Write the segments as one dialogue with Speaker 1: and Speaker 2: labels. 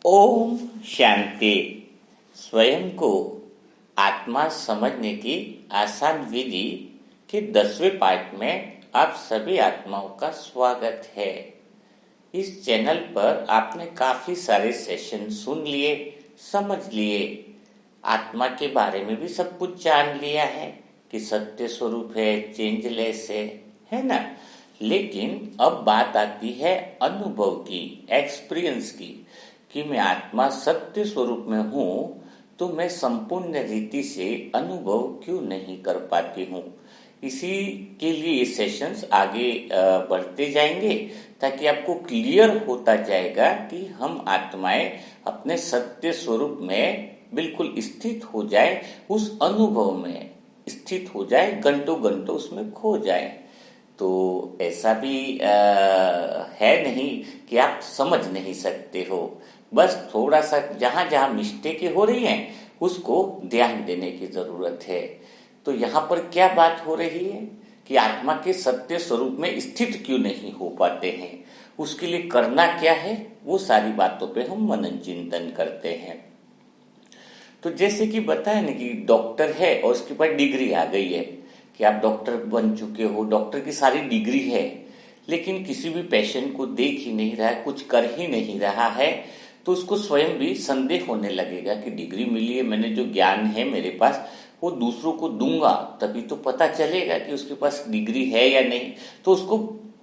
Speaker 1: ओम शांति। स्वयं को आत्मा समझने की आसान विधि के 10वें पार्ट में आप सभी आत्माओं का स्वागत है। इस चैनल पर आपने काफी सारे सेशन सुन लिए, समझ लिए, आत्मा के बारे में भी सब कुछ जान लिया है कि सत्य स्वरूप है, चेंजलेस है ना। लेकिन अब बात आती है अनुभव की, एक्सपीरियंस की, कि मैं आत्मा सत्य स्वरूप में हूँ तो मैं संपूर्ण रीति से अनुभव क्यों नहीं कर पाती हूँ। इसी के लिए ये सेशंस आगे बढ़ते जाएंगे ताकि आपको क्लियर होता जाएगा कि हम आत्माएं अपने सत्य स्वरूप में बिल्कुल स्थित हो जाए, उस अनुभव में स्थित हो जाए, घंटों घंटों उसमें खो जाए। तो ऐसा भी है नहीं कि आप समझ नहीं सकते हो, बस थोड़ा सा जहां जहां मिस्टेकें हो रही हैं उसको ध्यान देने की जरूरत है। तो यहाँ पर क्या बात हो रही है कि आत्मा के सत्य स्वरूप में स्थित क्यों नहीं हो पाते हैं, उसके लिए करना क्या है, वो सारी बातों पे हम मनन चिंतन करते हैं। तो जैसे कि बताया ना कि डॉक्टर है और उसके पास डिग्री आ गई है कि आप डॉक्टर बन चुके हो, डॉक्टर की सारी डिग्री है, लेकिन किसी भी पेशेंट को देख ही नहीं रहा है, कुछ कर ही नहीं रहा है, तो उसको स्वयं भी संदेह होने लगेगा कि डिग्री मिली है, मैंने जो ज्ञान है मेरे पास वो दूसरों को दूंगा तभी तो पता चलेगा कि उसके पास डिग्री है या नहीं। तो उसको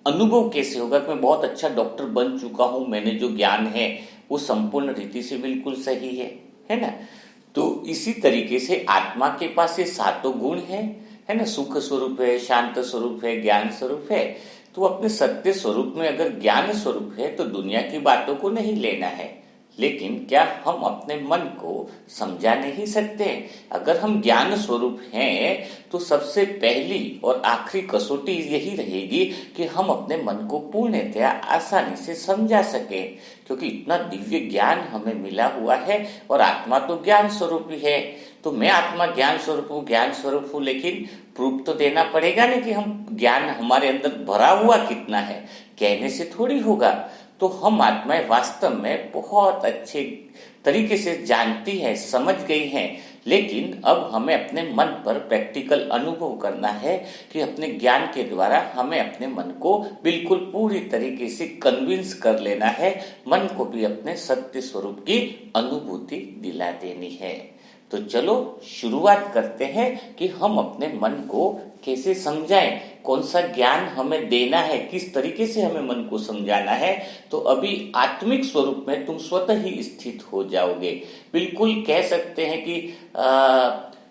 Speaker 1: अनुभव कैसे होगा कि मैं बहुत अच्छा डॉक्टर बन चुका हूं, मैंने जो ज्ञान है वो संपूर्ण रीति से बिल्कुल सही है ना। तो इसी तरीके से आत्मा के पास ये सातों गुण है ना, सुख स्वरूप है, शांत स्वरूप है, ज्ञान स्वरूप है। तो अपने सत्य स्वरूप में अगर ज्ञान स्वरूप है तो दुनिया की बातों को नहीं लेना है। लेकिन क्या हम अपने मन को समझा नहीं सकते? अगर हम ज्ञान स्वरूप हैं तो सबसे पहली और आखिरी कसौटी यही रहेगी कि हम अपने मन को पूर्णतया आसानी से समझा सके, क्योंकि इतना दिव्य ज्ञान हमें मिला हुआ है और आत्मा तो ज्ञान स्वरूप ही है। तो मैं आत्मा ज्ञान स्वरूप हूँ, लेकिन प्रूफ तो देना पड़ेगा ना कि हम ज्ञान हमारे अंदर भरा हुआ कितना है, कहने से थोड़ी होगा। तो हम आत्माएं वास्तव में बहुत अच्छे तरीके से जानती है, समझ गई हैं, लेकिन अब हमें अपने मन पर प्रैक्टिकल अनुभव करना है कि अपने ज्ञान के द्वारा हमें अपने मन को बिल्कुल पूरी तरीके से कन्विंस कर लेना है, मन को भी अपने सत्य स्वरूप की अनुभूति दिला देनी है। तो चलो शुरुआत करते हैं कि हम अपने मन को कैसे समझाएं, कौन सा ज्ञान हमें देना है, किस तरीके से हमें मन को समझाना है। तो अभी आत्मिक स्वरूप में तुम स्वतः ही स्थित हो जाओगे, बिल्कुल कह सकते हैं कि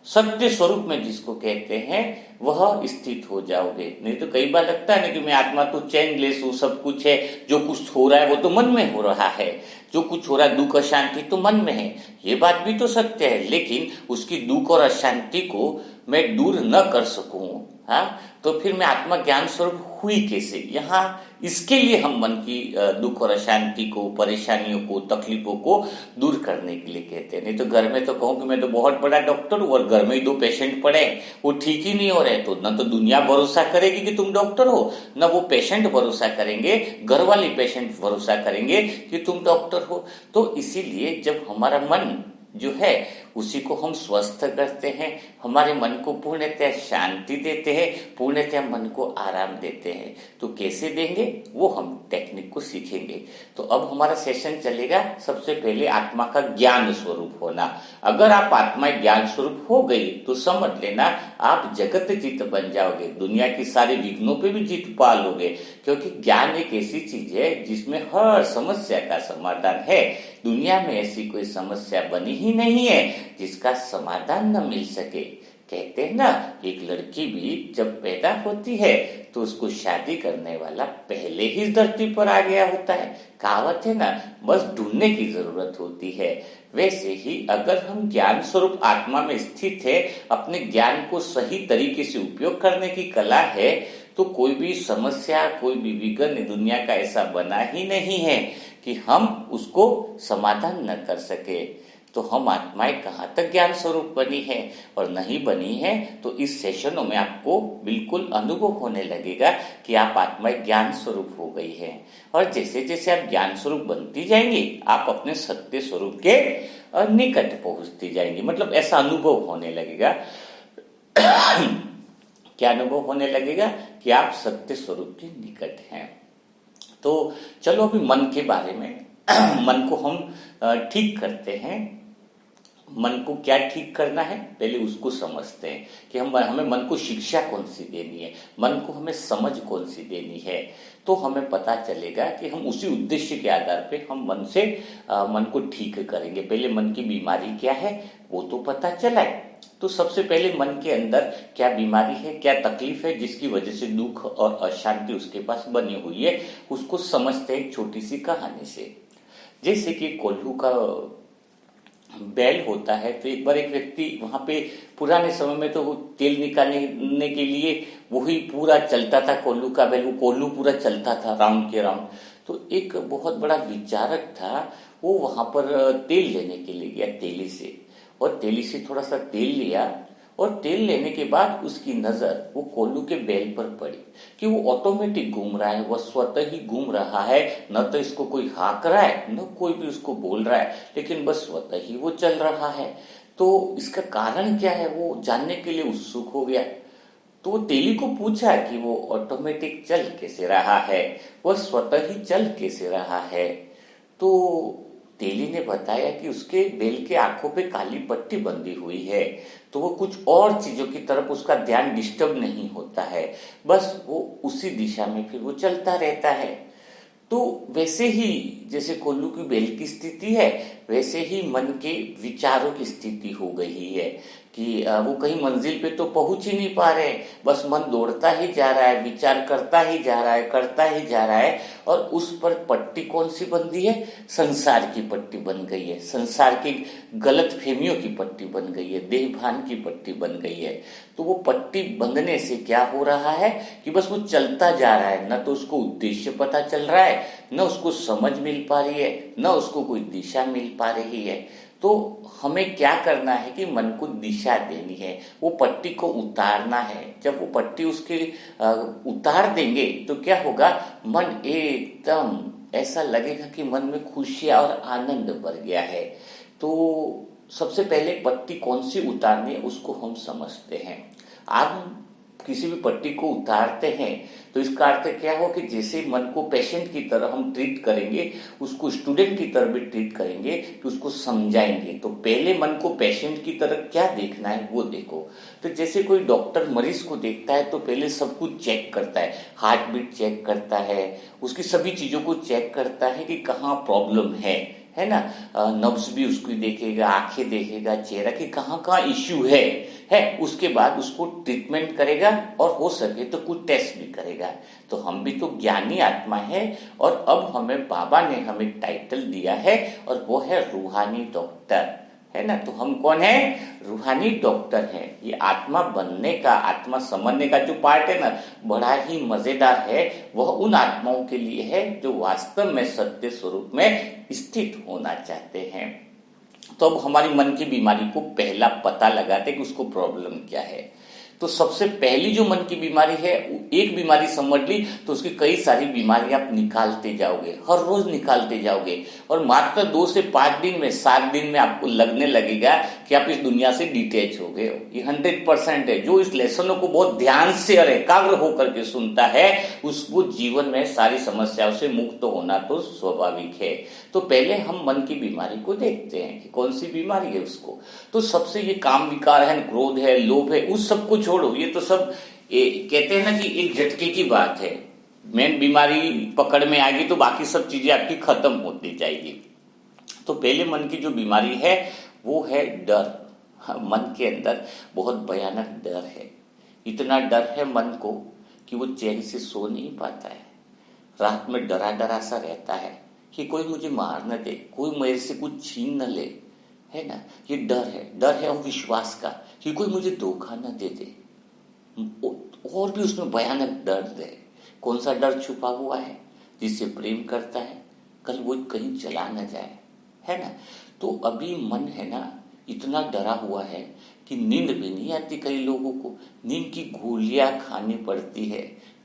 Speaker 1: सत्य स्वरूप में जिसको कहते हैं वह स्थित हो जाओगे। नहीं तो कई बार लगता है ना कि मैं आत्मा तो चैनलेस हूँ, सब कुछ है, जो कुछ हो रहा है वो तो मन में हो रहा है, जो कुछ हो रहा है दुख अशांति तो मन में है। ये बात भी तो सत्य है, लेकिन उसकी दुख और अशांति को मैं दूर न कर सकूं, हाँ, तो फिर मैं आत्मा ज्ञान स्वरूप हुई कैसे? यहाँ इसके लिए हम मन की दुख और अशांति को, परेशानियों को, तकलीफों को दूर करने के लिए कहते हैं। नहीं तो घर में तो कहूँ कि मैं तो बहुत बड़ा डॉक्टर हूँ और घर में ही 2 पेशेंट पड़े, वो ठीक ही नहीं हो रहे, तो न तो दुनिया भरोसा करेगी कि तुम डॉक्टर हो, न वो पेशेंट भरोसा करेंगे, घर वाले पेशेंट भरोसा करेंगे कि तुम डॉक्टर हो। तो इसीलिए जब हमारा मन जो है उसी को हम स्वस्थ करते हैं, हमारे मन को पूर्णतः शांति देते हैं, पूर्णतः मन को आराम देते हैं। तो कैसे देंगे वो हम टेक्निक को सीखेंगे। तो अब हमारा सेशन चलेगा, सबसे पहले आत्मा का ज्ञान स्वरूप होना। अगर आप आत्मा ज्ञान स्वरूप हो गई तो समझ लेना आप जगत जीत बन जाओगे, दुनिया की सारी विघ्नों पे भी जीत पा लोगे, क्योंकि ज्ञान एक ऐसी चीज है जिसमें हर समस्या का समाधान है। दुनिया में ऐसी कोई समस्या बनी ही नहीं है जिसका समाधान न मिल सके। कहते हैं ना, एक लड़की भी जब पैदा होती है तो उसको शादी करने वाला पहले ही धरती पर आ गया होता है। कहावत है ना, बस ढूंढने की जरूरत होती है। वैसे ही अगर हम ज्ञान स्वरूप आत्मा में स्थित है, अपने ज्ञान को सही तरीके से उपयोग करने की कला है, तो कोई भी समस्या, कोई भी विघ्न दुनिया का ऐसा बना ही नहीं है कि हम उसको समाधान न कर सके। तो हम आत्माएं कहाँ तक ज्ञान स्वरूप बनी है और नहीं बनी है, तो इस सेशनों में आपको बिल्कुल अनुभव होने लगेगा कि आप आत्माएं ज्ञान स्वरूप हो गई है। और जैसे जैसे आप ज्ञान स्वरूप बनती जाएंगी, आप अपने सत्य स्वरूप के निकट पहुंचती जाएंगी। मतलब ऐसा अनुभव होने लगेगा। क्या अनुभव होने लगेगा कि आप सत्य स्वरूप के निकट हैं। तो चलो अभी मन के बारे में मन को हम ठीक करते हैं। मन को क्या ठीक करना है, पहले उसको समझते हैं कि हमें मन को शिक्षा कौन सी देनी है, मन को हमें समझ कौन सी देनी है। तो हमें पता चलेगा कि हम उसी उद्देश्य के आधार पे हम मन को ठीक करेंगे। पहले मन की बीमारी क्या है वो तो पता चला है। तो सबसे पहले मन के अंदर क्या बीमारी है, क्या तकलीफ है, जिसकी वजह से दुख और अशांति उसके पास बनी हुई है, उसको समझते हैं एक छोटी सी कहानी से। जैसे कि कोल्हू का बैल होता है, तो एक बार एक व्यक्ति वहां पे, पुराने समय में तो तेल निकालने के लिए वही पूरा चलता था कोल्हू का बैल, वो कोल्हू पूरा चलता था राउंड के राउंड। तो एक बहुत बड़ा विचारक था, वो वहां पर तेल लेने के लिए गया तेली से, और तेली से थोड़ा सा तेल लिया, और तेल लेने के बाद उसकी नजर वो कोल्हू के बैल पर पड़ी कि वो ऑटोमेटिक घूम रहा है, वह स्वतः ही घूम रहा है, न तो इसको कोई हाँक रहा है न कोई भी उसको बोल रहा है, लेकिन बस स्वतः ही वो चल रहा है। तो इसका कारण क्या है वो जानने के लिए उत्सुक हो गया। तो वो तेली को पूछा कि वो ऑटोमेटिक चल कैसे रहा है, वह स्वतः ही चल कैसे रहा है। तो तेली ने बताया कि उसके बैल के आंखों पे काली पट्टी बंधी हुई है, तो वो कुछ और चीजों की तरफ उसका ध्यान डिस्टर्ब नहीं होता है, बस वो उसी दिशा में फिर वो चलता रहता है। तो वैसे ही जैसे कोल्हू की बैल की स्थिति है, वैसे ही मन के विचारों की स्थिति हो गई है कि वो कहीं मंजिल पे तो पहुंच ही नहीं पा रहे, बस मन दौड़ता ही जा रहा है, विचार करता ही जा रहा है, करता ही जा रहा है। और उस पर पट्टी कौन सी बंधी है, संसार की पट्टी बन गई है, संसार की गलत फहमियों की पट्टी बन गई है, देहभान की पट्टी बन गई है। तो वो पट्टी बंधने से क्या हो रहा है कि बस वो चलता जा रहा है, न तो उसको उद्देश्य पता चल रहा है, न उसको समझ मिल पा रही है, न उसको कोई दिशा मिल पा रही है। तो हमें क्या करना है कि मन को दिशा देनी है, वो पट्टी को उतारना है। जब वो पट्टी उसके उतार देंगे तो क्या होगा, मन एकदम ऐसा लगेगा कि मन में खुशियां और आनंद भर गया है। तो सबसे पहले पट्टी कौन सी उतारनी है उसको हम समझते हैं। आप किसी भी पट्टी को उतारते हैं तो इसका अर्थ क्या हो कि जैसे मन को पेशेंट की तरह हम ट्रीट करेंगे, उसको स्टूडेंट की तरह भी ट्रीट करेंगे, कि उसको समझाएंगे। तो पहले मन को पेशेंट की तरह क्या देखना है वो देखो। तो जैसे कोई डॉक्टर मरीज को देखता है तो पहले सब कुछ चेक करता है, हार्ट बीट चेक करता है, उसकी सभी चीजों को चेक करता है कि कहाँ प्रॉब्लम है ना। नब्ज भी उसको देखेगा, आंखें देखेगा, चेहरा की कहाँ कहाँ इश्यू है। उसके बाद उसको ट्रीटमेंट करेगा और हो सके तो कुछ टेस्ट भी करेगा। तो हम भी तो ज्ञानी आत्मा है, और अब हमें बाबा ने हमें टाइटल दिया है और वो है रूहानी डॉक्टर, है ना। तो हम कौन है, रूहानी डॉक्टर है। ये आत्मा बनने का, आत्मा समझने का जो पार्ट है ना, बड़ा ही मजेदार है। वह उन आत्माओं के लिए है जो वास्तव में सत्य स्वरूप में स्थित होना चाहते हैं। तो अब हमारी मन की बीमारी को पहला पता लगाते कि उसको प्रॉब्लम क्या है। तो सबसे पहली जो मन की बीमारी है, एक बीमारी समझ ली तो उसकी कई सारी बीमारियां आप निकालते जाओगे, हर रोज निकालते जाओगे, और मात्र 2 से 5 दिन में, 7 दिन में आपको लगने लगेगा कि आप इस दुनिया से डिटैच हो गए हो। ये 100% है। जो इस लेसनों को बहुत ध्यान से और एकाग्र होकर के सुनता है, उसको जीवन में सारी समस्याओं से मुक्त होना तो स्वाभाविक है। तो पहले हम मन की बीमारी को देखते हैं कि कौन सी बीमारी है उसको। तो सबसे ये काम विकार है, क्रोध है, लोभ है, उस सबको छोड़ो। ये तो सब कहते हैं ना कि एक झटके की बात है। मेन बीमारी पकड़ में आएगी तो बाकी सब चीजें आपकी खत्म होती जाएगी। तो पहले मन की जो बीमारी है वो है डर। मन के अंदर बहुत भयानक डर है। इतना डर है मन को कि वो चैन से सो नहीं पाता है। रात में डरा डरा सा रहता है कि कोई मुझे मार न दे, कोई मेरे से कुछ छीन न ले, है ना। ये डर है अविश्वास का कि कोई मुझे धोखा न दे दे। और भी उसमें भयानक दर्द है। कौन सा डर छुपा हुआ है, जिससे प्रेम करता है कल वो कहीं चला न जाए, है ना। तो अभी मन है ना इतना डरा हुआ है कि नींद भी नहीं आती। कई लोगों को नींद की गोलियां खानी पड़ती है।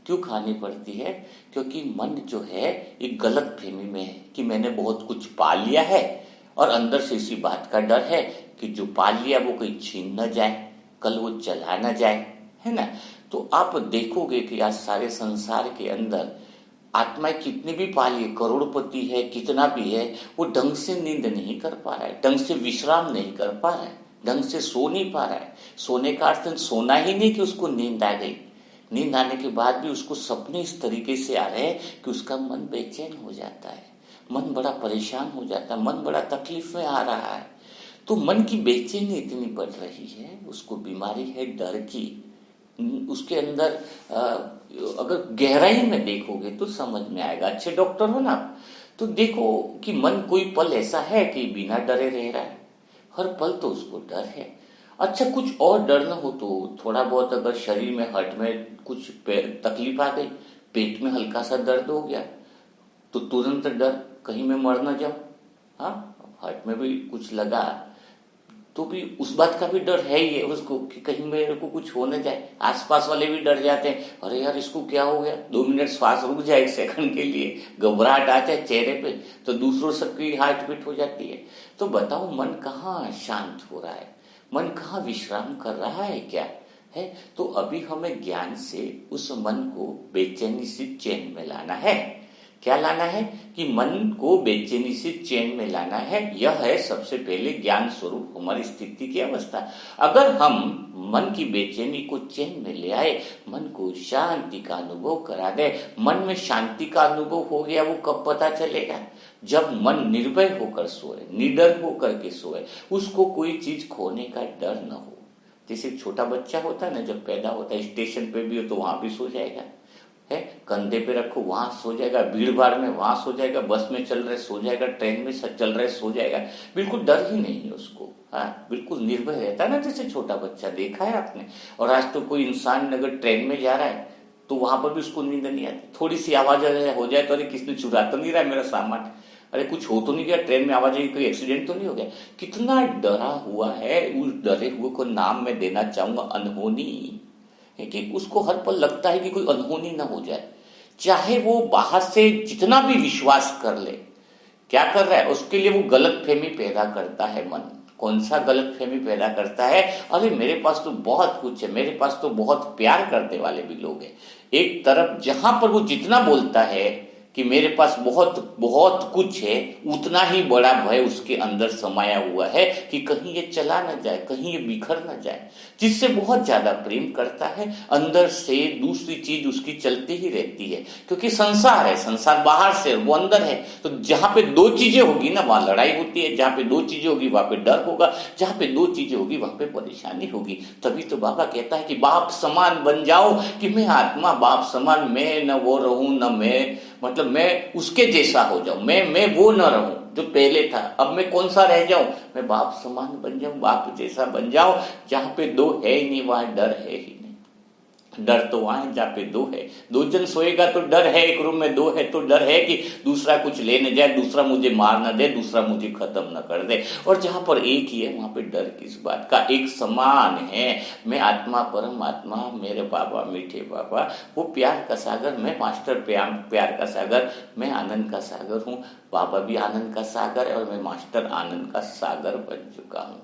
Speaker 1: क्यों खानी पड़ती है? क्योंकि मन जो है एक गलत फहमी में है कि मैंने बहुत कुछ पा लिया है, और अंदर से इसी बात का डर है कि जो पा लिया वो कहीं छीन न जाए, कल वो चला न जाए, है ना। तो आप देखोगे कि आज सारे संसार के अंदर आत्माएं कितनी भी पा ली, करोड़पति है, कितना भी है, वो ढंग से नींद नहीं कर पा रहा है, ढंग से विश्राम नहीं कर पा रहा है, ढंग से सो नहीं पा रहा है। सोने का अर्थ सोना ही नहीं कि उसको नींद आ गई, नींद आने के बाद भी उसको सपने इस तरीके से आ रहे हैं कि उसका मन बेचैन हो जाता है, मन बड़ा परेशान हो जाता है, मन बड़ा तकलीफ में आ रहा है। तो मन की बेचैनी इतनी बढ़ रही है, उसको बीमारी है डर की। उसके अंदर अगर गहराई में देखोगे तो समझ में आएगा। अच्छे डॉक्टर हो ना, तो देखो कि मन कोई पल ऐसा है कि बिना डरे रह रहा है, हर पल तो उसको डर है। अच्छा, कुछ और डर न हो तो थोड़ा बहुत अगर शरीर में हट में कुछ तकलीफ आ गई, पेट में हल्का सा दर्द हो गया तो तुरंत डर कहीं मैं मर न जाऊं। हाँ, हट में भी कुछ लगा तो भी उस बात का भी डर है ही है उसको कि कहीं मेरे को कुछ हो न जाए। आसपास वाले भी डर जाते हैं, अरे यार इसको क्या हो गया, 2 मिनट श्वास रुक जाए, 1 सेकंड के लिए घबराहट आते है चेहरे पे, तो दूसरों सबकी हार्ट बीट हो जाती है। तो बताओ मन कहाँ शांत हो रहा है, मन कहाँ विश्राम कर रहा है क्या है। तो अभी हमें ज्ञान से उस मन को बेचैनी से चैन में लाना है। क्या लाना है? कि मन को बेचैनी से चैन में लाना है। यह है सबसे पहले ज्ञान स्वरूप हमारी स्थिति की अवस्था। अगर हम मन की बेचैनी को चैन में ले आए, मन को शांति का अनुभव करा दे, मन में शांति का अनुभव हो गया, वो कब पता चलेगा? जब मन निर्भय होकर सोए, निडर होकर के सोए, उसको कोई चीज खोने का डर न हो। जैसे छोटा बच्चा होता है ना, जब पैदा होता है, स्टेशन पे भी हो तो वहां भी सो जाएगा, है, कंधे पे रखो वहां सो जाएगा, भीड़ भाड़ में वहां सो जाएगा, बस में चल रहे सो जाएगा, ट्रेन में चल रहे सो जाएगा, बिल्कुल डर ही नहीं है उसको। हाँ, बिल्कुल निर्भय रहता है ना, जैसे छोटा बच्चा देखा है आपने। और आज तो कोई इंसान अगर ट्रेन में जा रहा है तो वहां पर भी उसको नींद नहीं आती, थोड़ी सी आवाज हो जाए तो अरे किसने चुरा तो नहीं रहा है मेरा सामान, अरे कुछ हो तो नहीं गया, ट्रेन में आवाज आई, कोई एक्सीडेंट तो नहीं हो गया। कितना डरा हुआ है। उस डरे हुए को नाम मैं देना चाहूंगा अनहोनी, है कि उसको हर पल लगता है कि कोई अनहोनी ना हो जाए, चाहे वो बाहर से जितना भी विश्वास कर ले। क्या कर रहा है? उसके लिए वो गलत फहमी पैदा करता है मन। कौन सा गलत फहमी पैदा करता है? अरे मेरे पास तो बहुत कुछ है, मेरे पास तो बहुत प्यार करने वाले भी लोग हैं। एक तरफ जहां पर वो जितना बोलता है कि मेरे पास बहुत बहुत कुछ है, उतना ही बड़ा भय उसके अंदर समाया हुआ है कि कहीं ये चला न जाए, कहीं ये बिखर न जाए। जिससे बहुत ज्यादा प्रेम करता है, अंदर से दूसरी चीज उसकी चलती ही रहती है, क्योंकि संसार है, संसार बाहर से, वो अंदर है। तो जहां पे दो चीजें होगी ना, वहां लड़ाई होती है, जहां पे दो चीजें होगी वहां पे डर होगा, जहां पे दो चीजें होगी वहां पे परेशानी होगी। तभी तो बाबा कहता है कि बाप समान बन जाओ, कि मैं आत्मा बाप समान, मैं न वो रहूं न मैं, मतलब मैं उसके जैसा हो जाऊं, मैं वो न रहूं जो पहले था। अब मैं कौन सा रह जाऊं? मैं बाप समान बन जाऊं, बाप जैसा बन जाऊं। जहां पे दो है ही नहीं वहां डर है ही नहीं। डर तो वहां है जहां पे दो है। दो जन सोएगा तो डर है, एक रूम में दो है तो डर है कि दूसरा कुछ ले न जाए, दूसरा मुझे मार न दे, दूसरा मुझे खत्म न कर दे। और जहां पर एक ही है वहां पे डर किस बात का? एक समान है। मैं आत्मा परमात्मा, मेरे बाबा मीठे बाबा, वो प्यार का सागर, मैं मास्टर प्यार का सागर, मैं आनंद का सागर हूँ। बाबा भी आनंद का सागर है और मैं मास्टर आनंद का सागर बन चुका हूँ।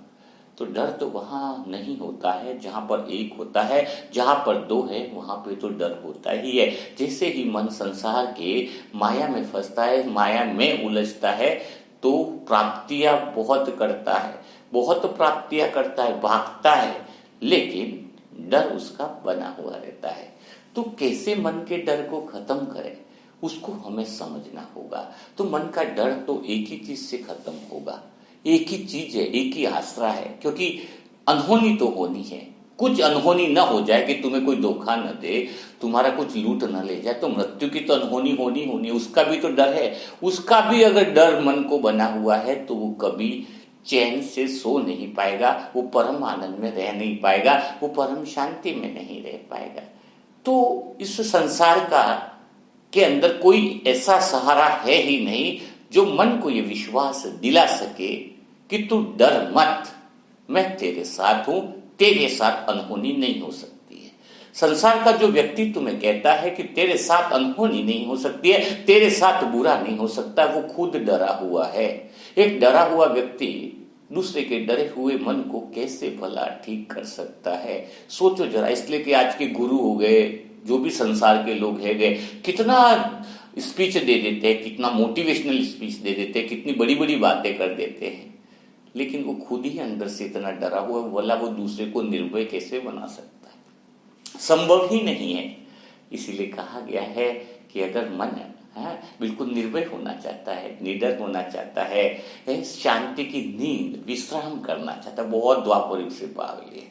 Speaker 1: तो डर तो वहां नहीं होता है जहां पर एक होता है, जहां पर दो है वहां पे तो डर होता ही है। जैसे ही मन संसार के माया में फंसता है, माया में उलझता है, तो प्राप्तियां बहुत करता है, बहुत प्राप्तियां करता है, भागता है, लेकिन डर उसका बना हुआ रहता है। तो कैसे मन के डर को खत्म करें, उसको हमें समझना होगा। तो मन का डर तो एक ही चीज से खत्म होगा, एक ही चीज है, एक ही आसरा है, क्योंकि अनहोनी तो होनी है। कुछ अनहोनी न हो जाए कि तुम्हें कोई धोखा न दे, तुम्हारा कुछ लूट न ले जाए, तो मृत्यु की तो अनहोनी होनी होनी, उसका भी तो डर है। उसका भी अगर डर मन को बना हुआ है तो वो कभी चैन से सो नहीं पाएगा, वो परम आनंद में रह नहीं पाएगा, वो परम शांति में नहीं रह पाएगा। तो इस संसार का के अंदर कोई ऐसा सहारा है ही नहीं जो मन को ये विश्वास दिला सके कि तू डर मत, मैं तेरे साथ हूं, तेरे साथ अनहोनी नहीं हो सकती है। संसार का जो व्यक्ति तुम्हें कहता है कि तेरे साथ अनहोनी नहीं हो सकती है, तेरे साथ बुरा नहीं हो सकता, वो खुद डरा हुआ है। एक डरा हुआ व्यक्ति दूसरे के डरे हुए मन को कैसे भला ठीक कर सकता है? सोचो जरा। इसलिए कि आज के गुरु हो गए, जो भी संसार के लोग है गए, कितना स्पीच दे देते हैं, कितना मोटिवेशनल स्पीच दे देते हैं, कितनी बड़ी बड़ी बातें कर देते हैं, लेकिन वो खुद ही अंदर से इतना डरा हुआ है, बोला वो दूसरे को निर्भय कैसे बना सकता है? संभव ही नहीं है। इसीलिए कहा गया है कि अगर मन बिल्कुल निर्भय होना चाहता है, निडर होना चाहता है, शांति की नींद, विश्राम करना चाहता है, बहुत द्वापर युग से भाग लिए,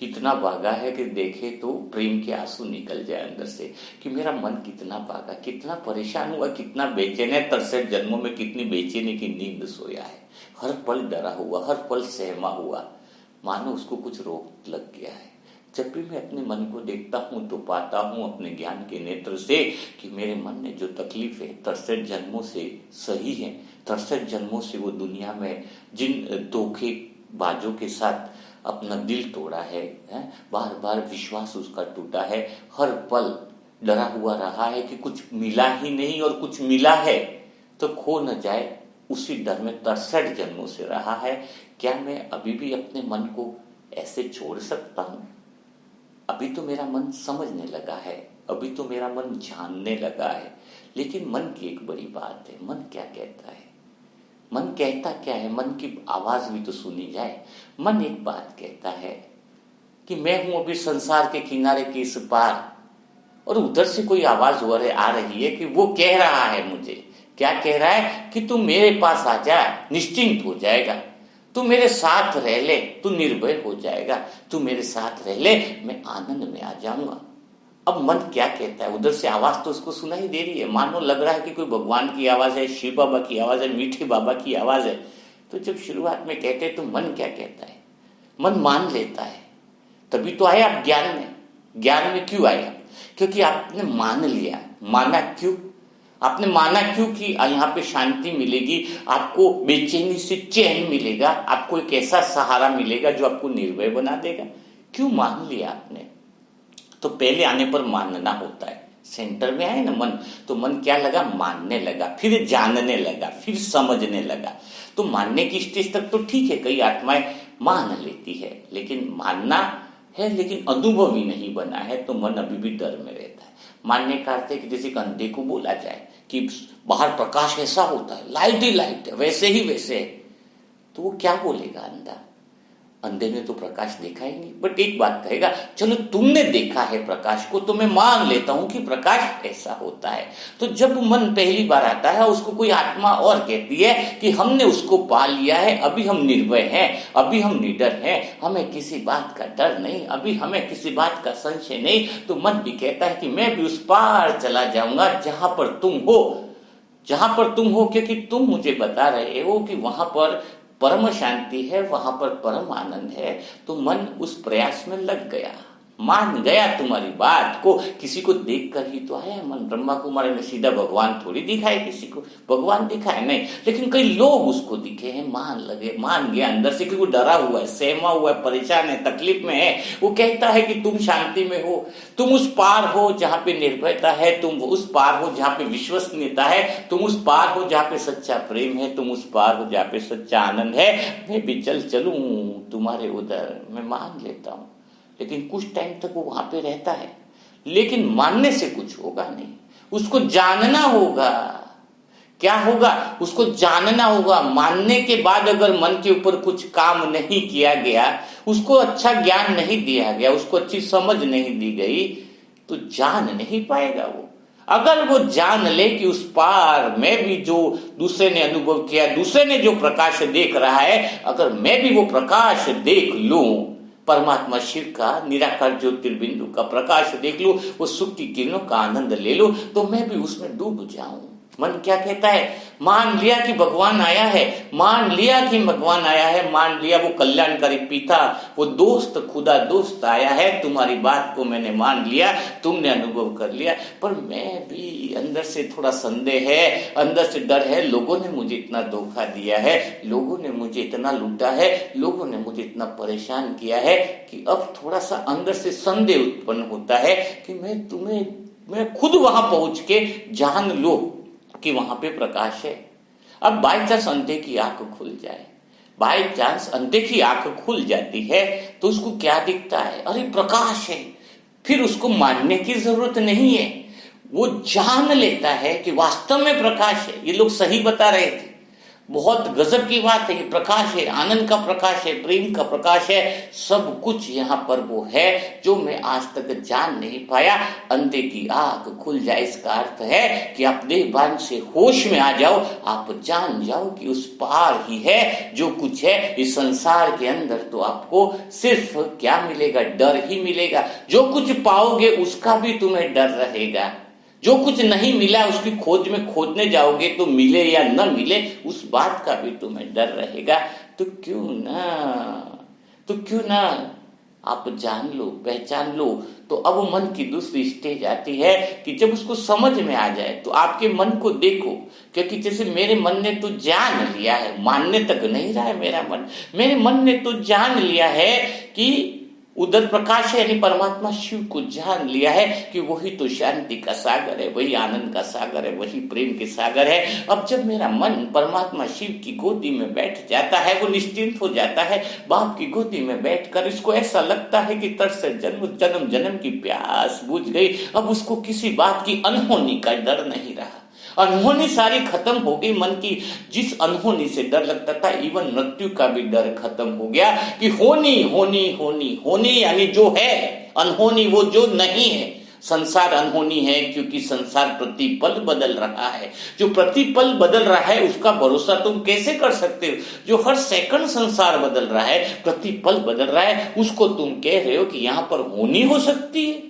Speaker 1: इतना भागा है कि देखे तो प्रेम के आंसू निकल जाए अंदर से कि मेरा मन कितना भागा, कितना परेशान हुआ, कितना बेचैन है, 63 जन्मों में कितनी बेचैनी की नींद सोया है, हर पल डरा हुआ, हर पल सहमा हुआ, मानो उसको कुछ रोग लग गया है। जब भी मैं अपने मन को देखता हूं तो पाता हूं अपने ज्ञान के नेत्र से कि मेरे मन ने जो तकलीफ है 63 जन्मों से सही है, 63 जन्मों से वो दुनिया में जिन धोखेबाजों के साथ अपना दिल तोड़ा है, बार बार विश्वास उसका टूटा है, हर पल डरा हुआ रहा है कि कुछ मिला ही नहीं और कुछ मिला है तो खो न जाए, उसी डर में 63 जन्मों से रहा है। क्या मैं अभी भी अपने मन को ऐसे छोड़ सकता हूं? अभी तो मेरा मन समझने लगा है, अभी तो मेरा मन जानने लगा है, लेकिन मन की एक बड़ी बात है, मन क्या कहता है? मन कहता क्या है? मन की आवाज भी तो सुनी जाए। मन एक बात कहता है कि मैं हूं अभी संसार के किनारे के इस पार, और उधर से कोई आवाज आ रही है कि वो कह रहा है मुझे, क्या कह रहा है कि तू मेरे पास आ जा, निश्चिंत हो जाएगा, तू मेरे साथ रह ले, तू निर्भय हो जाएगा, तू मेरे साथ रह ले, मैं आनंद में आ जाऊंगा। अब मन क्या कहता है? उधर से आवाज तो उसको सुनाई दे रही है, मानो लग रहा है कि कोई भगवान की आवाज है, शिव बाबा की आवाज है, मीठे बाबा की आवाज है। तो जब शुरुआत में कहते हैं तो मन क्या कहता है? मन मान लेता है, तभी तो आए आप ज्ञान में। ज्ञान में क्यों आए? क्योंकि आपने मान लिया। माना क्यों? आपने माना क्यों कि यहाँ पे शांति मिलेगी, आपको बेचैनी से चैन मिलेगा, आपको एक ऐसा सहारा मिलेगा जो आपको निर्भय बना देगा। क्यों मान लिया आपने? तो पहले आने पर मानना होता है। सेंटर में आए ना मन, तो मन क्या लगा? मानने लगा, फिर जानने लगा, फिर समझने लगा। तो मानने की स्टेज तक तो ठीक है, कई आत्माएं मान लेती है, लेकिन मानना है लेकिन अनुभव ही नहीं बना है, तो मन अभी भी डर में रहता है। मानने का अर्थ है कि जैसे अंधे को बोला जाए कि बाहर प्रकाश ऐसा होता है, लाइट ही लाइट है, वैसे ही वैसे है, तो वो क्या बोलेगा? अंधा, अंधे ने तो प्रकाश देखा ही नहीं, बट एक बात कहेगा, चलो तुमने देखा है प्रकाश को, तो मैं मान लेता हूं कि प्रकाश ऐसा होता है। तो जब मन पहली बार आता है, उसको कोई आत्मा और कहती है कि हमने उसको पा लिया है, अभी हम निर्भय हैं, अभी हम निडर हैं, हमें किसी बात का डर नहीं, अभी हमें किसी बात का संशय नहीं, तो मन भी कहता है कि मैं भी उस पार चला जाऊंगा जहां पर तुम हो, जहां पर तुम हो, क्योंकि तुम मुझे बता रहे हो कि वहां पर परम शांति है, वहां पर परम आनंद है। तो मन उस प्रयास में लग गया, मान गया तुम्हारी बात को। किसी को देख कर ही तो आया मन। ब्रह्मा कुमारी ने सीधा भगवान थोड़ी दिखाए किसी को, भगवान दिखाए नहीं, लेकिन कई लोग उसको दिखे हैं, मान गया अंदर से, क्योंकि डरा हुआ है, सहमा हुआ है, परेशान है, तकलीफ में है। वो कहता है कि तुम शांति में हो, तुम उस पार हो जहां पे निर्भयता है, तुम उस पार हो जहां पे विश्वसनीयता है, तुम उस पार हो जहां पे सच्चा प्रेम है, तुम उस पार हो जहां पे सच्चा आनंद है। मैं भी चलूं तुम्हारे उधर, मैं मान लेता हूं। लेकिन कुछ टाइम तक वो वहां पे रहता है, लेकिन मानने से कुछ होगा नहीं, उसको जानना होगा। क्या होगा? उसको जानना होगा। मानने के बाद अगर मन के ऊपर कुछ काम नहीं किया गया, उसको अच्छा ज्ञान नहीं दिया गया, उसको अच्छी समझ नहीं दी गई, तो जान नहीं पाएगा वो। अगर वो जान ले कि उस पार में भी जो दूसरे ने अनुभव किया, दूसरे ने जो प्रकाश देख रहा है, अगर मैं भी वो प्रकाश देख लूं, परमात्मा शिव का निराकार ज्योतिर्बिंदु का प्रकाश देख लूं, वो सुख की किरणों का आनंद ले लूं, तो मैं भी उसमें डूब जाऊं। मन क्या कहता है? मान लिया कि भगवान आया है, मान लिया कि भगवान आया है, मान लिया वो कल्याणकारी पिता, वो दोस्त, खुदा दोस्त आया है, तुम्हारी बात को मैंने मान लिया, तुमने अनुभव कर लिया, पर मैं भी अंदर से थोड़ा संदेह है, अंदर से डर है। लोगों ने मुझे इतना धोखा दिया है, लोगों ने मुझे इतना लूटा है, लोगों ने मुझे इतना परेशान किया है कि अब थोड़ा सा अंदर से संदेह उत्पन्न होता है कि मैं खुद वहां पहुंच के जान लो कि वहां पे प्रकाश है। अब बाई चांस अंधे की आंख खुल जाए, बाई चांस अंधे की आंख खुल जाती है तो उसको क्या दिखता है? अरे प्रकाश है। फिर उसको मानने की जरूरत नहीं है, वो जान लेता है कि वास्तव में प्रकाश है। ये लोग सही बता रहे थे, बहुत गजब की बात है। ये प्रकाश है, आनंद का प्रकाश है, प्रेम का प्रकाश है, सब कुछ यहाँ पर वो है जो मैं आज तक जान नहीं पाया। अंधे की आंख खुल जाए, इसका अर्थ है कि आप देहभान से होश में आ जाओ, आप जान जाओ कि उस पार ही है जो कुछ है। इस संसार के अंदर तो आपको सिर्फ क्या मिलेगा? डर ही मिलेगा। जो कुछ पाओगे उसका भी तुम्हें डर रहेगा, जो कुछ नहीं मिला उसकी खोज में खोजने जाओगे तो मिले या न मिले उस बात का भी तुम्हें डर रहेगा। तो क्यों ना आप जान लो, पहचान लो। तो अब मन की दूसरी स्टेज आती है कि जब उसको समझ में आ जाए तो आपके मन को देखो, क्योंकि जैसे मेरे मन ने तो जान लिया है, मानने तक नहीं रहा है मेरा मन, मेरे मन ने तो जान लिया है कि उधर प्रकाश है, यानी परमात्मा शिव को जान लिया है कि वही तो शांति का सागर है, वही आनंद का सागर है, वही प्रेम के सागर है। अब जब मेरा मन परमात्मा शिव की गोदी में बैठ जाता है, वो निश्चिंत हो जाता है। बाप की गोदी में बैठकर इसको ऐसा लगता है कि तर से जन्म जन्म की प्यास बुझ गई। अब उसको किसी बात की अनहोनी का डर नहीं रहा, अनहोनी सारी खत्म हो गई। मन की जिस अनहोनी से डर लगता था, इवन मृत्यु का भी डर खत्म हो गया कि होनी होनी होनी होनी, यानी जो है, अनहोनी वो जो नहीं है। संसार अनहोनी है क्योंकि संसार प्रतिपल बदल रहा है। जो प्रतिपल बदल रहा है उसका भरोसा तुम कैसे कर सकते हो? जो हर सेकंड संसार बदल रहा है, प्रतिपल बदल रहा है, उसको तुम कह रहे हो कि यहां पर होनी हो सकती है,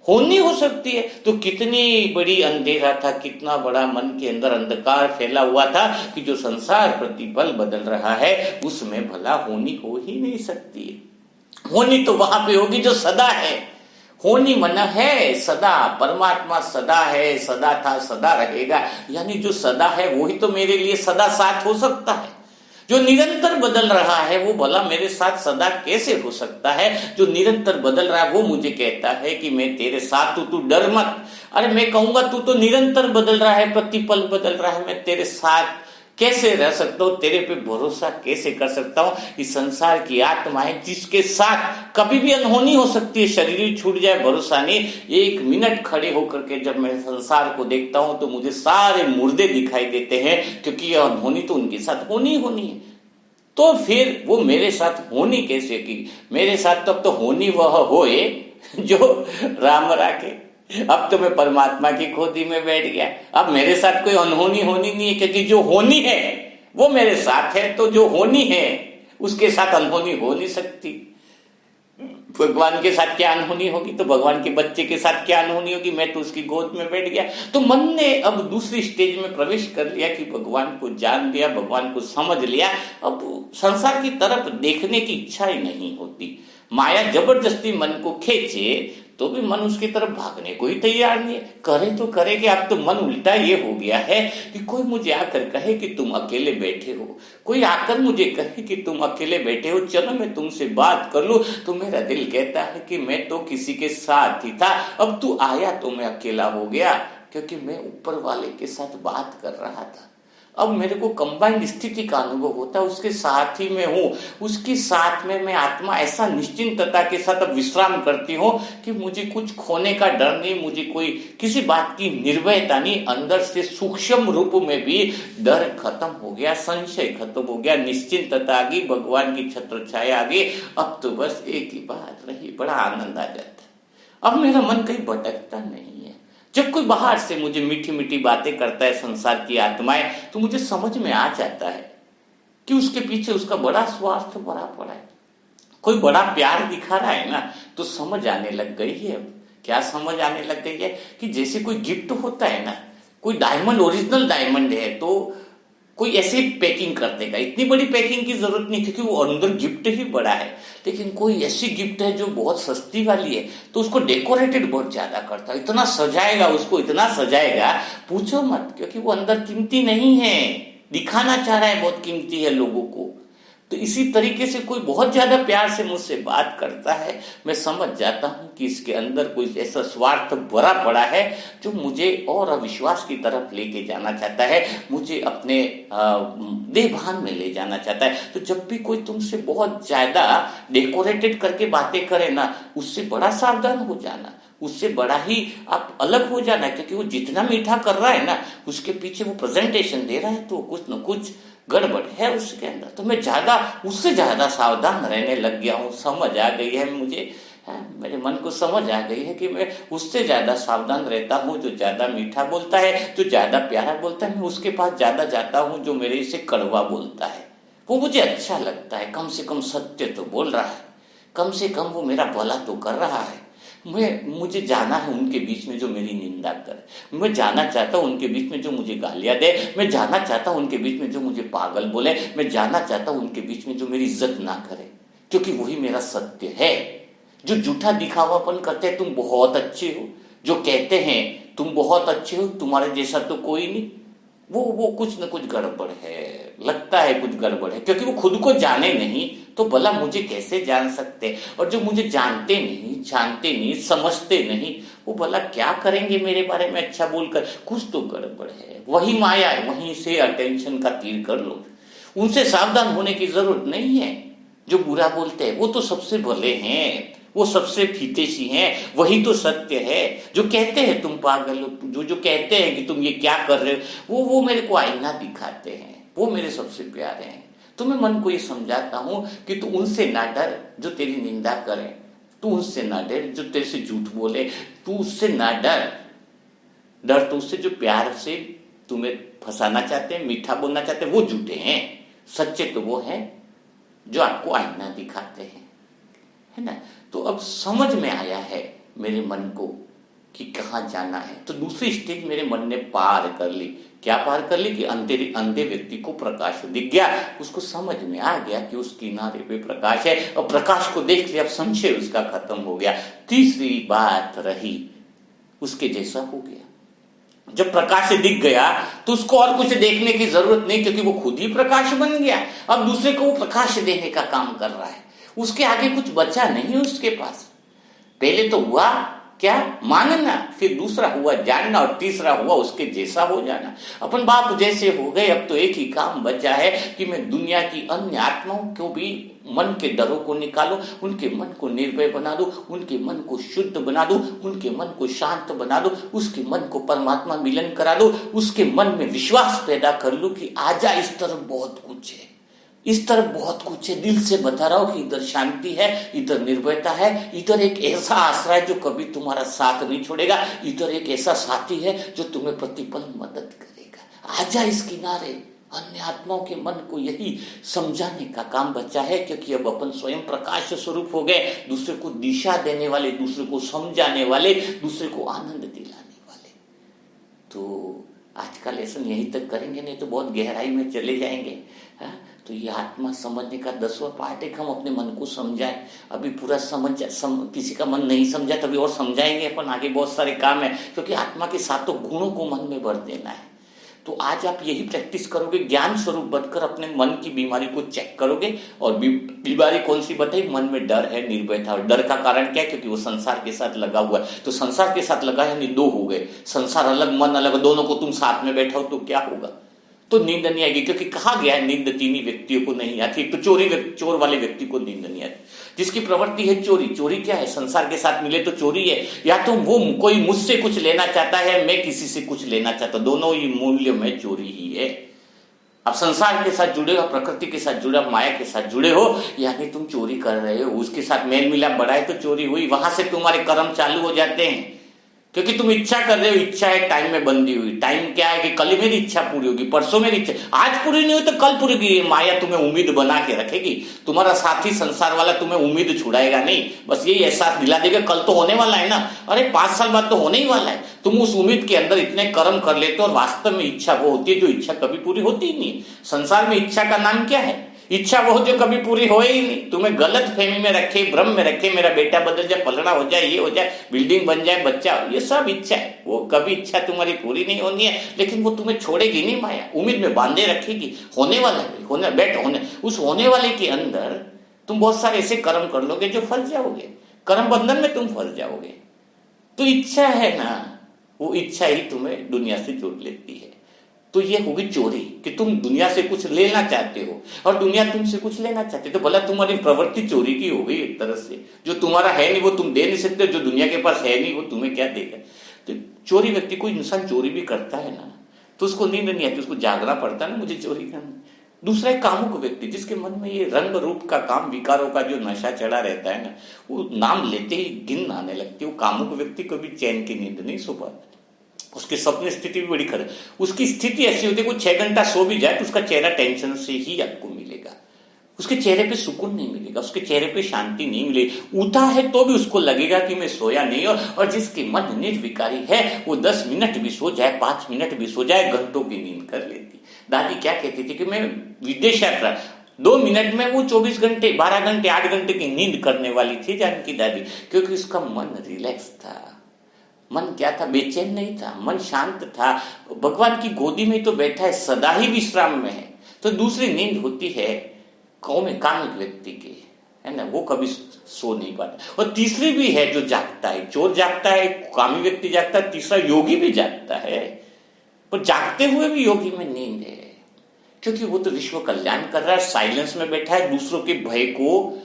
Speaker 1: होनी हो सकती है। तो कितनी बड़ी अंधेरा था, कितना बड़ा मन के अंदर अंधकार फैला हुआ था कि जो संसार प्रतिपल बदल रहा है उसमें भला होनी हो ही नहीं सकती है। होनी तो वहां पे होगी जो सदा है। होनी मना है सदा, परमात्मा सदा है, सदा था, सदा रहेगा, यानी जो सदा है वही तो मेरे लिए सदा साथ हो सकता है। जो निरंतर बदल रहा है वो भला मेरे साथ सदा कैसे हो सकता है? जो निरंतर बदल रहा है वो मुझे कहता है कि मैं तेरे साथ हूं, तू डर मत। अरे मैं कहूंगा तू तो निरंतर बदल रहा है, प्रतिपल बदल रहा है, मैं तेरे साथ कैसे रह सकता हूं, तेरे पे भरोसा कैसे कर सकता हूं? इस संसार की आत्मा है जिसके साथ कभी भी अनहोनी हो सकती है, शरीर छूट जाए भरोसा नहीं। एक मिनट खड़े होकर के जब मैं संसार को देखता हूं तो मुझे सारे मुर्दे दिखाई देते हैं, क्योंकि यह अनहोनी तो उनके साथ होनी होनी है। तो फिर वो मेरे साथ होनी कैसे की? मेरे साथ तो अब तो होनी वह होए जो राम राखे। अब तो मैं परमात्मा की गोदी में बैठ गया, अब मेरे साथ कोई अनहोनी होनी नहीं है, क्योंकि जो होनी है वो मेरे साथ है, तो जो होनी है उसके साथ अनहोनी हो नहीं सकती। भगवान के साथ क्या अनहोनी होगी? तो भगवान के बच्चे के साथ क्या अनहोनी होगी? मैं तो उसकी गोद में बैठ गया। तो मन ने अब दूसरी स्टेज में प्रवेश कर लिया कि भगवान को जान लिया, भगवान को समझ लिया। अब संसार की तरफ देखने की इच्छा ही नहीं होती। माया जबरदस्ती मन को खींचे तो भी मन उसकी तरफ भागने को ही तैयार नहीं है। करे तो करे कि अब तो मन उल्टा ये हो गया है कि कोई मुझे आकर कहे कि तुम अकेले बैठे हो, कोई आकर मुझे कहे कि तुम अकेले बैठे हो, चलो मैं तुमसे बात कर लूं। तो मेरा दिल कहता है कि मैं तो किसी के साथ ही था, अब तू आया तो मैं अकेला हो गया, क्योंकि मैं ऊपर वाले के साथ बात कर रहा था। अब मेरे को कंबाइंड स्थिति का अनुभव होता है, उसके साथ ही मैं हूं, उसके साथ में मैं आत्मा ऐसा निश्चिंतता के साथ अब विश्राम करती हूँ कि मुझे कुछ खोने का डर नहीं, मुझे कोई किसी बात की निर्भयता नहीं। अंदर से सूक्ष्म रूप में भी डर खत्म हो गया, संशय खत्म हो गया, निश्चिंतता आ गई, भगवान की छत्र छाया आ गई। अब तो बस एक ही बात रही, बड़ा आनंद आ जाता है। अब मेरा मन कहीं भटकता नहीं है। जब कोई बाहर से मुझे मीठी मीठी बातें करता है संसार की आत्माएं, तो मुझे समझ में आ जाता है कि उसके पीछे उसका बड़ा स्वार्थ भरा पड़ा है। कोई बड़ा प्यार दिखा रहा है ना, तो समझ आने लग गई है। अब क्या समझ आने लग गई है कि जैसे कोई गिफ्ट होता है ना, कोई डायमंड ओरिजिनल डायमंड है तो कोई ऐसी पैकिंग कर देगा, इतनी बड़ी पैकिंग की जरूरत नहीं क्योंकि वो अंदर गिफ्ट ही बड़ा है। लेकिन कोई ऐसी गिफ्ट है जो बहुत सस्ती वाली है तो उसको डेकोरेटेड बहुत ज्यादा करता है, इतना सजाएगा उसको, इतना सजाएगा पूछो मत, क्योंकि वो अंदर कीमती नहीं है, दिखाना चाह रहा है बहुत कीमती है लोगों को। तो इसी तरीके से कोई बहुत ज्यादा प्यार से मुझसे बात करता है, मैं समझ जाता हूं कि इसके अंदर कोई ऐसा स्वार्थ भरा पड़ा है जो मुझे और अविश्वास की तरफ लेके जाना चाहता है, मुझे अपने देहभान में ले जाना चाहता है। तो जब भी कोई तुमसे बहुत ज्यादा डेकोरेटेड करके बातें करे ना, उससे बड़ा सावधान हो जाना, उससे बड़ा ही आप अलग हो जाना, क्योंकि वो जितना मीठा कर रहा है ना उसके पीछे वो प्रेजेंटेशन दे रहा है तो कुछ न कुछ गड़बड़ है उसके अंदर। तो मैं उससे ज्यादा सावधान रहने लग गया हूँ, समझ आ गई है मुझे, मेरे मन को समझ आ गई है कि मैं उससे ज्यादा सावधान रहता हूँ जो ज्यादा मीठा बोलता है, जो ज्यादा प्यारा बोलता है। मैं उसके पास ज्यादा जाता हूँ जो मेरे से कड़वा बोलता है, वो मुझे अच्छा लगता है। कम से कम सत्य तो बोल रहा है, कम से कम वो मेरा भला तो कर रहा है। मुझे जाना है उनके बीच में जो मेरी निंदा करे, मैं जाना चाहता हूँ उनके बीच में जो मुझे गालियां दे, मैं जाना चाहता हूँ उनके बीच में जो मुझे पागल बोले, मैं जाना चाहता हूँ उनके बीच में जो मेरी इज्जत ना करे, क्योंकि वही मेरा सत्य है। जो झूठा दिखावापन करते हैं तुम बहुत अच्छे हो, जो कहते हैं तुम बहुत अच्छे हो, तुम्हारे जैसा तो कोई नहीं, वो कुछ न कुछ गड़बड़ है, लगता है कुछ गड़बड़ है, क्योंकि वो खुद को जाने नहीं तो भला मुझे कैसे जान सकते। और जो मुझे जानते नहीं समझते नहीं, वो भला क्या करेंगे मेरे बारे में अच्छा बोलकर। कुछ तो गड़बड़ है, वही माया है, वहीं से अटेंशन का तीर कर लो। उनसे सावधान होने की जरूरत नहीं है। जो बुरा बोलते हैं वो तो सबसे भले हैं, वो सबसे फीतेशी हैं, वही तो सत्य है। जो कहते हैं तुम पागल हो, जो कहते हैं कि तुम ये क्या कर रहे हो, वो मेरे को आईना दिखाते हैं, वो मेरे सबसे प्यारे हैं। तो मैं मन को ये समझाता हूं कि तू उनसे ना डर जो तेरी निंदा करे, तू उससे ना डर जो तेरे से झूठ बोले, तू उससे ना डर तो उससे जो प्यार से तुम्हें फंसाना चाहते हैं, मीठा बोलना चाहते हैं, वो झूठे हैं। सच्चे तो वो हैं जो आपको आईना दिखाते हैं, है ना। तो अब समझ में आया है मेरे मन को कि कहाँ जाना है। तो दूसरी स्टेज मेरे मन ने पार कर ली। क्या पार कर ली कि अंधे व्यक्ति को प्रकाश दिख गया, उसको समझ में आ गया कि उस किनारे पे प्रकाश है, और प्रकाश को देख लिया, अब संशय उसका खत्म हो गया। तीसरी बात रही, उसके जैसा हो गया। जब प्रकाश दिख गया तो उसको और कुछ देखने की जरूरत नहीं, क्योंकि वो खुद ही प्रकाश बन गया। अब दूसरे को वो प्रकाश देने का काम कर रहा है, उसके आगे कुछ बचा नहीं उसके पास। पहले तो हुआ क्या, मानना, फिर दूसरा हुआ जानना, और तीसरा हुआ उसके जैसा हो जाना। अपन बाप जैसे हो गए। अब तो एक ही काम बचा है कि मैं दुनिया की अन्य आत्माओं को भी मन के डरों को निकालूं, उनके मन को निर्भय बना दूं, उनके मन को शुद्ध बना दूं, उनके मन को शांत बना दूं, उसके मन को परमात्मा मिलन करा दूं, उसके मन में विश्वास पैदा कर लूं कि आजा, इस तरफ बहुत कुछ है, इस तरफ बहुत कुछ है। दिल से बता रहा हूं कि इधर शांति है, इधर निर्भयता है, इधर एक ऐसा आश्रय जो कभी तुम्हारा साथ नहीं छोड़ेगा, इधर एक ऐसा साथी है जो तुम्हें प्रतिपल मदद करेगा। आजा इस किनारे। अन्य आत्माओं के मन को यही समझाने का काम बचा है, क्योंकि अब अपन स्वयं प्रकाश स्वरूप हो गए, दूसरे को दिशा देने वाले, दूसरे को समझाने वाले, दूसरे को आनंद दिलाने वाले। तो आज का लेसन यहीं तक करेंगे, नहीं तो बहुत गहराई में चले जाएंगे। तो ये आत्मा समझने का 10वां पार्ट है, हम अपने मन को समझाएं। अभी पूरा किसी का मन नहीं समझा, तभी और समझाएंगे अपन, आगे बहुत सारे काम है, क्योंकि आत्मा के सातों गुणों को मन में भर देना है। तो आज आप यही प्रैक्टिस करोगे, ज्ञान स्वरूप बनकर अपने मन की बीमारी को चेक करोगे। और बीमारी कौन सी बताई, मन में डर है, निर्भयता। और डर का कारण क्या है, क्योंकि वो संसार के साथ लगा हुआ है। तो संसार के साथ लगा है, दो हो गए, संसार अलग मन अलग, दोनों को तुम साथ में बैठाओ तो क्या होगा, तो नींद नहीं आएगी। क्योंकि कहा गया है नींद तीन ही व्यक्तियों को नहीं आती। तो चोर वाले व्यक्ति को नींद नहीं आती, जिसकी प्रवृत्ति है चोरी। चोरी क्या है, संसार के साथ मिले तो चोरी है, या तो वो कोई मुझसे कुछ लेना चाहता है, मैं किसी से कुछ लेना चाहता हूं, दोनों ही मूल्य में चोरी ही है। अब संसार के साथ जुड़े हो, प्रकृति के साथ जुड़े हो, माया के साथ जुड़े हो, यानी तुम चोरी कर रहे हो। उसके साथ मेल मिलाप बढ़ाए तो चोरी हुई, वहां से तुम्हारे कर्म चालू हो जाते हैं। क्योंकि तुम इच्छा कर रहे हो, इच्छा है टाइम में बंधी हुई। टाइम क्या है कि कल मेरी इच्छा पूरी होगी, परसों मेरी इच्छा, आज पूरी नहीं हुई तो कल पूरी होगी। ये माया तुम्हें उम्मीद बना के रखेगी। तुम्हारा साथी संसार वाला तुम्हें उम्मीद छुड़ाएगा नहीं, बस यही एहसास दिला देगा कल तो होने वाला है ना, अरे 5 साल बाद तो होने ही वाला है। तुम उस उम्मीद के अंदर इतने कर्म कर लेते हो और वास्तव में इच्छा वो होती है जो इच्छा कभी पूरी होती ही नहीं। संसार में इच्छा का नाम क्या है? इच्छा वो जो कभी पूरी हो ही नहीं। तुम्हें गलत फहमी में रखे, भ्रम में रखे, मेरा बेटा बदल जाए, पलड़ा हो जाए, ये हो जाए, बिल्डिंग बन जाए, बच्चा, ये सब इच्छा है। वो कभी इच्छा तुम्हारी पूरी नहीं होनी है, लेकिन वो तुम्हें छोड़ेगी नहीं माया, उम्मीद में बांधे रखेगी। होने वाला है, होने बैठ होने, उस होने वाले के अंदर तुम बहुत सारे ऐसे कर्म कर लोगे जो फंस जाओगे, कर्म बंधन में तुम फंस जाओगे। तो इच्छा है ना, वो इच्छा ही तुम्हें दुनिया से जोड़ लेती है। तो ये होगी चोरी कि तुम दुनिया से कुछ लेना चाहते हो और दुनिया तुमसे कुछ लेना चाहती है। तो भला तुम्हारी प्रवृत्ति चोरी की हो गई एक तरह से। जो तुम्हारा है नहीं वो तुम दे नहीं सकते, जो दुनिया के पास है नहीं वो तुम्हें क्या देगा। तो चोरी व्यक्ति, कोई इंसान चोरी भी करता है ना तो उसको नींद नहीं आती, उसको जागना पड़ता है ना, मुझे चोरी करना। दूसरा एक कामुक व्यक्ति, जिसके मन में ये रंग रूप का काम विकारों का जो नशा चढ़ा रहता है ना, वो नाम लेते ही गिन आने लगती है। वो कामुक व्यक्ति कभी चैन की नींद नहीं सो पाता, उसकी स्वप्न स्थिति भी बड़ी खराब। उसकी स्थिति ऐसी होती है कि 6 घंटा सो भी जाए तो उसका चेहरा टेंशन से ही आपको मिलेगा, उसके चेहरे पे सुकून नहीं मिलेगा, उसके चेहरे पे शांति नहीं मिलेगी। उठा है तो भी उसको लगेगा कि मैं सोया नहीं। और जिसकी मन निर्विकारी है वो 10 मिनट भी सो जाए, 5 मिनट भी सो जाए, घंटों की नींद कर लेती। दादी क्या कहती थी कि मैं विदेश यात्रा 2 मिनट में वो 24 घंटे, 12 घंटे, 8 घंटे की नींद करने वाली थी जानकी दादी, क्योंकि उसका मन रिलैक्स था। मन क्या था? बेचैन नहीं था, मन शांत था, भगवान की गोदी में तो बैठा है, सदा ही विश्राम में है। तो दूसरी नींद होती है कामिक व्यक्ति की, है ना, वो कभी सो नहीं पाता। और तीसरी भी है जो जागता है, चोर जागता है, कामी व्यक्ति जागता है, तीसरा योगी भी जागता है। पर जागते हुए भी योगी में नींद है, क्योंकि वो तो विश्व कल्याण कर रहा है, साइलेंस में बैठा है, दूसरों के भय को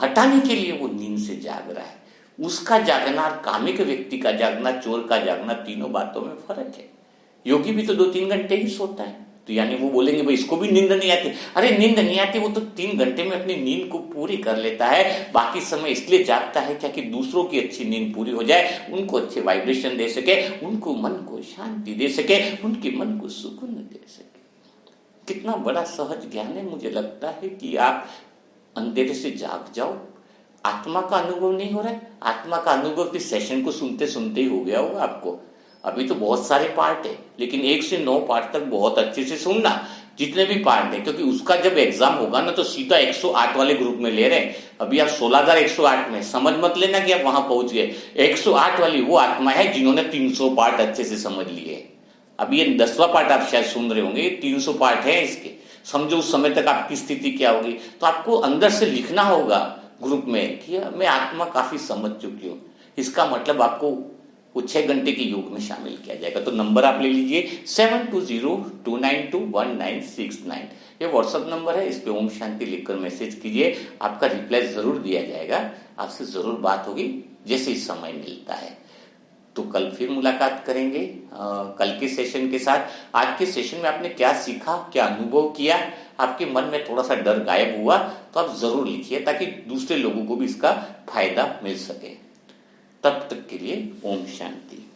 Speaker 1: हटाने के लिए वो नींद से जाग रहा है। उसका जागना और कामिक व्यक्ति का जागना, चोर का जागना, तीनों बातों में फर्क है। योगी भी तो 2-3 घंटे ही सोता है, तो यानी वो बोलेंगे भाई इसको भी नींद नहीं आती। अरे नींद नहीं आती, वो तो 3 घंटे में अपनी नींद को पूरी कर लेता है। बाकी समय इसलिए जागता है क्या कि दूसरों की अच्छी नींद पूरी हो जाए, उनको अच्छे वाइब्रेशन दे सके, उनको मन को शांति दे सके, उनके मन को सुकून दे सके। कितना बड़ा सहज ज्ञान है। मुझे लगता है कि आप अंधेरे से जाग जाओ। आत्मा का अनुभव नहीं हो रहा है? आत्मा का अनुभव इस सेशन को सुनते सुनते ही हो गया होगा आपको। अभी तो बहुत सारे पार्ट है, लेकिन 1 से 9 पार्ट तक बहुत अच्छे से सुनना, जितने भी पार्ट है, क्योंकि उसका जब एग्जाम होगा ना तो सीधा 108 वाले ग्रुप में ले रहे हैं। अभी आप 16,108 में, समझ मत लेना कि आप वहां पहुंच गए। 108 वाली वो आत्मा है जिन्होंने 300 पार्ट अच्छे से समझ लिए। अभी ये 10वां पार्ट आप शायद सुन रहे होंगे, 300 पार्ट है इसके। समझो उस समय तक आपकी स्थिति क्या होगी। तो आपको अंदर से लिखना होगा ग्रुप में कि मैं आत्मा काफी समझ चुकी हूँ। इसका मतलब आपको वो 6 घंटे के योग में शामिल किया जाएगा। तो नंबर आप ले लीजिए 7202921969। ये व्हाट्सएप नंबर है, इस पे ओम शांति लिखकर मैसेज कीजिए, आपका रिप्लाई जरूर दिया जाएगा। आपसे जरूर बात होगी जैसे ही समय मिलता है। तो कल फिर मुलाकात करेंगे कल के सेशन के साथ। आज के सेशन में आपने क्या सीखा, क्या अनुभव किया, आपके मन में थोड़ा सा डर गायब हुआ, तो आप जरूर लिखिए ताकि दूसरे लोगों को भी इसका फायदा मिल सके। तब तक के लिए ओम शांति।